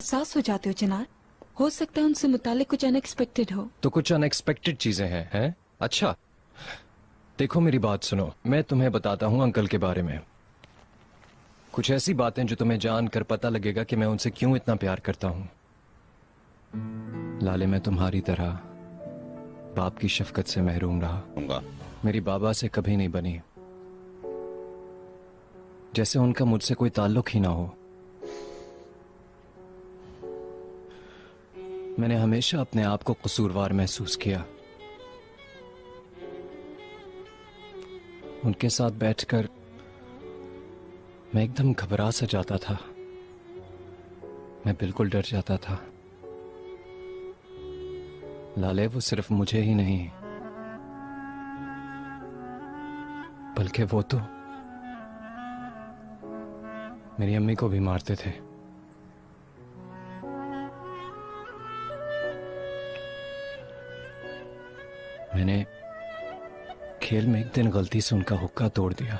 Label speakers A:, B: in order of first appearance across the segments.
A: सास हो जाते हो चिनार। हो सकता है उनसे मुतालिक कुछ अनएक्सपेक्टेड हो।
B: तो कुछ अनएक्सपेक्टेड चीजें हैं? अच्छा, देखो मेरी बात सुनो, मैं तुम्हें बताता हूँ अंकल के बारे में कुछ ऐसी बातें जो तुम्हें जानकर पता लगेगा कि मैं उनसे क्यों इतना प्यार करता हूँ। लाले, मैं तुम्हारी तरह बाप की शफकत से महरूम रहा। मेरी बाबा से कभी नहीं बनी, जैसे उनका मुझसे कोई ताल्लुक ही ना हो। मैंने हमेशा अपने आप को कसूरवार महसूस किया। उनके साथ बैठकर मैं एकदम घबरा सा जाता था। मैं बिल्कुल डर जाता था। लाले, वो सिर्फ मुझे ही नहीं बल्कि वो तो मेरी अम्मी को भी मारते थे। मैंने खेल में एक दिन गलती से उनका हुक्का तोड़ दिया।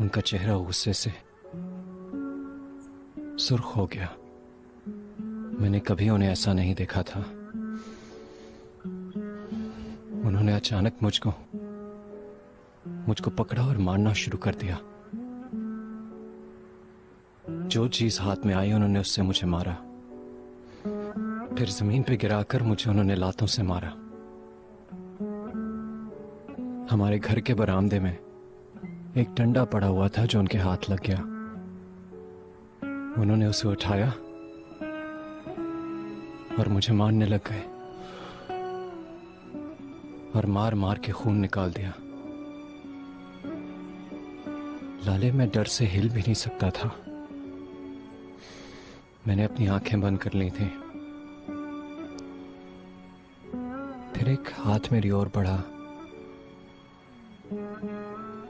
B: उनका चेहरा गुस्से से सुर्ख हो गया। मैंने कभी उन्हें ऐसा नहीं देखा था। उन्होंने अचानक मुझको पकड़ा और मारना शुरू कर दिया। जो चीज हाथ में आई उन्होंने उससे मुझे मारा। फिर जमीन पे गिराकर मुझे उन्होंने लातों से मारा। हमारे घर के बरामदे में एक डंडा पड़ा हुआ था जो उनके हाथ लग गया। उन्होंने उसे उठाया और मुझे मारने लग गए और मार मार के खून निकाल दिया। लाले, मैं डर से हिल भी नहीं सकता था। मैंने अपनी आंखें बंद कर ली थी। फिर एक हाथ मेरी ओर बढ़ा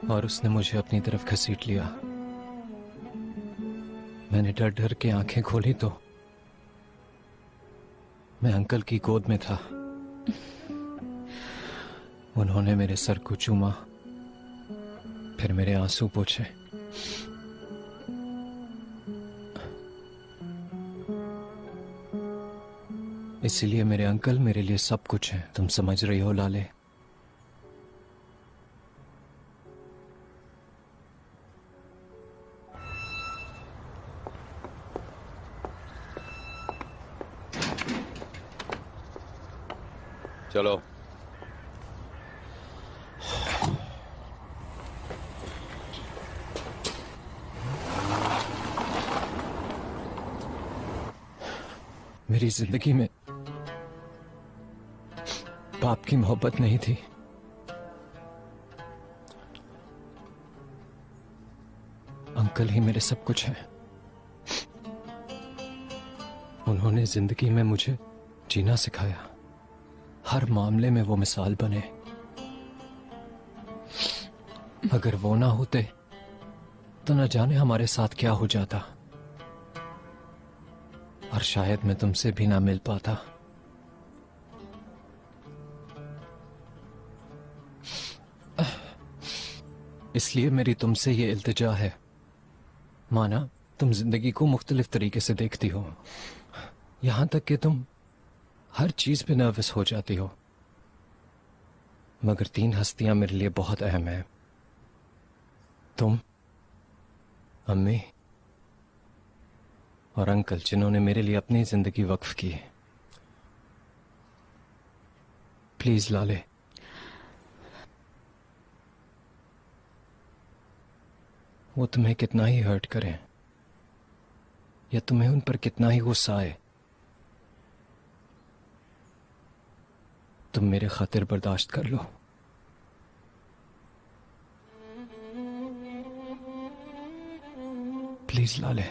B: और उसने मुझे अपनी तरफ घसीट लिया। मैंने डर डर के आंखें खोली तो मैं अंकल की गोद में था। उन्होंने मेरे सर को चूमा, फिर मेरे आंसू पोंछे। इसीलिए मेरे अंकल मेरे लिए सब कुछ है। तुम समझ रही हो लाले?
C: चलो।
B: मेरी जिंदगी में बाप की मोहब्बत नहीं थी। अंकल ही मेरे सब कुछ हैं। उन्होंने जिंदगी में मुझे जीना सिखाया। हर मामले में वो मिसाल बने। अगर वो ना होते तो न जाने हमारे साथ क्या हो जाता, और शायद मैं तुमसे भी ना मिल पाता। इसलिए मेरी तुमसे ये इल्तिजा है, माना तुम जिंदगी को मुख्तलिफ तरीके से देखती हो, यहां तक कि तुम हर चीज पे नर्वस हो जाती हो, मगर 3 हस्तियां मेरे लिए बहुत अहम है। तुम, अम्मी और अंकल, जिन्होंने मेरे लिए अपनी जिंदगी वक्फ की। प्लीज लाले, वो तुम्हें कितना ही हर्ट करें या तुम्हें उन पर कितना ही गुस्सा आए, तुम मेरे खातिर बर्दाश्त कर लो। प्लीज लाले।